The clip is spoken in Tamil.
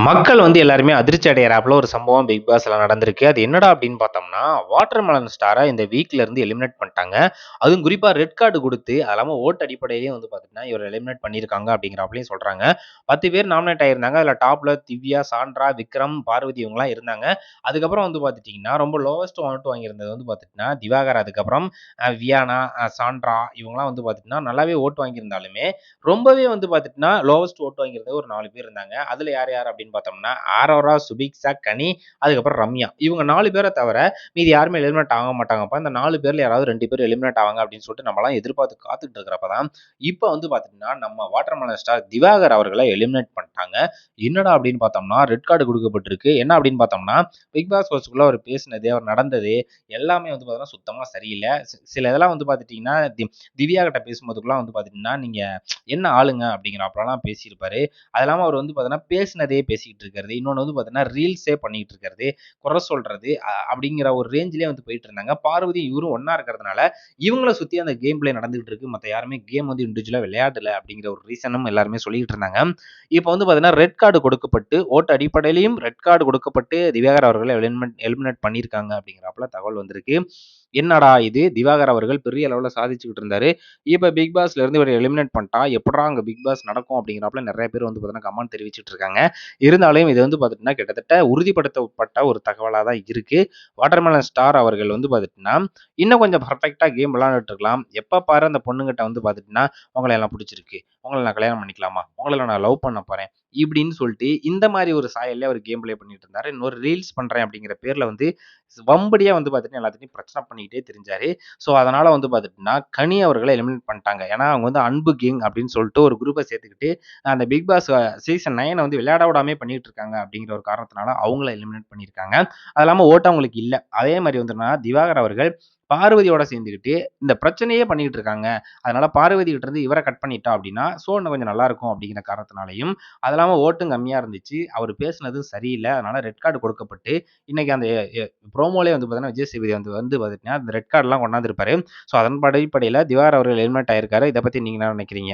மக்கள் எல்லாருமே அதிர்ச்சி அடையறாப்புல ஒரு சம்பவம் பிக் பாஸ்ல நடந்திருக்கு. அது என்னடா அப்படின்னு பார்த்தோம்னா, வாட்டர்மெலன் ஸ்டார இந்த வீக்ல இருந்து எலிமினேட் பண்ணிட்டாங்க. அதுவும் குறிப்பா ரெட் கார்டு குடுத்து, அது இல்லாம ஓட்டு அடிப்படையிலேயே பார்த்தீங்கன்னா, இவர எலிமினேட் பண்ணியிருக்காங்க அப்படிங்கிறாப்லயும் சொல்றாங்க. 10 பேர் நாமினேட் ஆயிருந்தாங்க. அதுல டாப்ல திவ்யா, சாண்ட்ரா, விக்ரம், பார்வதி இவங்கலாம் இருந்தாங்க. அதுக்கப்புறம் பார்த்துட்டீங்கன்னா, ரொம்ப லோவஸ்ட் ஓட்டு வாங்கியிருந்தது பார்த்துட்டீங்கன்னா, திவாகர் அதுக்கப்புறம் வியானா, சாண்ட்ரா இவங்கலாம் பார்த்துட்டீங்கன்னா, நல்லாவே ஓட்டு வாங்கியிருந்தாலுமே, ரொம்பவே பார்த்துட்டீங்கன்னா, லோவஸ்ட் ஓட்டு வாங்கியிருந்தது ஒரு 4 பேர் இருந்தாங்க. அதுல யார் யார் அப்படின்னு பார்த்தோம்னா, ஆரோரா, சுபிக்ஷா, கனி, அதுக்கப்புறம் ரம்யா. இவங்க 4 பேர தவிர மீதி யாருமே எலிமினேட் ஆக மாட்டாங்கப்பா. இந்த 4 பேர்ல யாராவது 2 பேர் எலிமினேட் ஆவாங்க அப்படின்னு சொல்லிட்டு நம்மலாம் எதிர்பார்த்து காத்துட்டு இருக்கிறப்ப தான், இப்ப பார்த்தீங்கன்னா, நம்ம வாட்டர்மெலன் ஸ்டார் திவாகர் அவர்கள எலிமினேட் பண்ணிட்டாங்க. என்னடா அப்படின்னு பார்த்தோம்னா, ரெட் கார்டு குடுக்கப்பட்டிருக்கு. என்ன அப்படின்னு பார்த்தோம்னா, பிக் பாஸ் ஹவுஸ்க்குள்ள அவர் பேசினது, அவர் நடந்தது எல்லாமே பார்த்தீங்கன்னா சுத்தமா சரியில்ல. சில இதெல்லாம் பார்த்துட்டீங்கன்னா, திவ்யா கிட்ட பேசும்போதுக்குலாம் பார்த்துட்டீங்கன்னா, நீங்க என்ன ஆளுங்க அப்படிங்கிறாப்பலாம் பேசியிருப்பாரு. அது இல்லாம அவர் பார்த்தீங்கன்னா, பேசினதே பேசிக்கிட்டு இருக்கிறது. இன்னொன்னு பார்த்தீங்கன்னா, ரீல்ஸே பண்ணிக்கிட்டு இருக்கிறது. குறை சொல்றது அப்படிங்கிற ஒரு ரேஞ்சிலே போயிட்டு இருந்தாங்க. பார்வதி இவரும் ஒண்ணா இருக்கிறதுனால, இவங்கள சுத்தி அந்த கேம் பிளே நடந்துகிட்டு இருக்கு. மத்த யாருமே கேம் இண்டிவிஜுவலா விளையாடல அப்படிங்கிற ஒரு ரீசனும் எல்லாருமே சொல்லிட்டு இருந்தாங்க. இப்ப பார்த்தீங்கன்னா, ரெட் கார்டு கொடுக்கப்பட்டு, ஓட்டு அடிப்படையிலும் ரெட் கார்டு கொடுக்கப்பட்டு திவாகர் அவர்களை எலிமினேட் பண்ணியிருக்காங்க அப்படிங்கிறாப்புல தகவல் வந்திருக்கு. என்னடா இது! திவாகர் அவர்கள் பெரிய அளவுல சாதிச்சுக்கிட்டு இருந்தாரு. இப்ப பிக் பாஸ்ல இருந்து இவர எலிமினேட் பண்ணிட்டா, எப்புட்றா அங்க பிக் பாஸ் நடக்கும் அப்படிங்கிறாப்புல நெறைய பேர் பார்த்தீங்கன்னா, கமெண்ட் தெரிவிச்சுட்டு இருக்காங்க. இருந்தாலும் இது பார்த்தீங்கன்னா, கிட்டத்தட்ட உறுதிப்படுத்தப்பட்ட ஒரு தகவலா தான் இருக்கு. வாட்டர்மெலன் ஸ்டார் அவர்கள் பார்த்தீங்கன்னா, இன்னும் கொஞ்சம் பெர்ஃபெக்ட்டா கேம் விளையாண்டுட்டு இருக்கலாம். எப்ப பாரு அந்த பொண்ணுகிட்ட பார்த்தீங்கன்னா, "உங்கள எல்லாம் புடிச்சிருக்கு. உங்கள நான் கல்யாணம் பண்ணிக்கலாமா? உங்கள நான் லவ் பண்ண போறேன்." இப்படின்னு சொல்லிட்டு இந்த மாரி ஒரு சாயல்ல அவர் கேம் ப்ளே பண்ணிட்டு இருந்தாரு. இன்னொரு ரீல்ஸ் பண்றேன் அப்படிங்கிற பேர்ல வம்படியா பார்த்தீங்கன்னா, எல்லாத்துட்டயும் பிரச்சனை பண்ணிக்கிட்டே திரிஞ்சாரு. ஸோ, அதனால பார்த்துட்டீங்கன்னா, கனி அவர்கள எலிமினேட் பண்ணிட்டாங்க. ஏன்னா, அவங்க அன்பு கேங் அப்படின்னு சொல்லிட்டு ஒரு குரூப்ப சேர்த்துக்கிட்டு, அந்த பிக் பாஸ் சீசன் 9 விளையாட விடாமயே பண்ணிட்டு இருக்காங்க அப்படிங்கிற ஒரு காரணத்தினால அவங்கள எலிமினேட் பண்ணியிருக்காங்க. அது இல்லாம ஓட்டு அவங்களுக்கு இல்ல. அதே மாரி திவாகர் அவர்கள் பார்வதியோட சேர்ந்துக்கிட்டு இந்த பிரச்சனையே பண்ணிக்கிட்டு இருக்காங்க. அதனால பார்வதி கிட்ட இருந்து இவர கட் பண்ணிட்டா அப்படின்னா, ஷோ இன்னும் கொஞ்சம் நல்லா இருக்கும் அப்படிங்கிற காரணத்தினாலயும், அது இல்லாம ஓட்டும் கம்மியா இருந்துச்சு. அவர் பேசினது சரியில்ல. அதனால ரெட் கார்டு கொடுக்கப்பட்டு, இன்னைக்கு அந்த ப்ரோமோலயே பார்த்தீங்கன்னா, விஜய் சேதுபதி பார்த்தீங்கன்னா, அந்த ரெட் கார்ட்லாம் கொண்டாந்துருப்பாரு. ஸோ, அதன் அடிப்படையில திவாகர் அவர்கள் எலிமினேட் ஆயிருக்காரு. இத பத்தி நீங்க என்ன நினைக்கிறீங்க?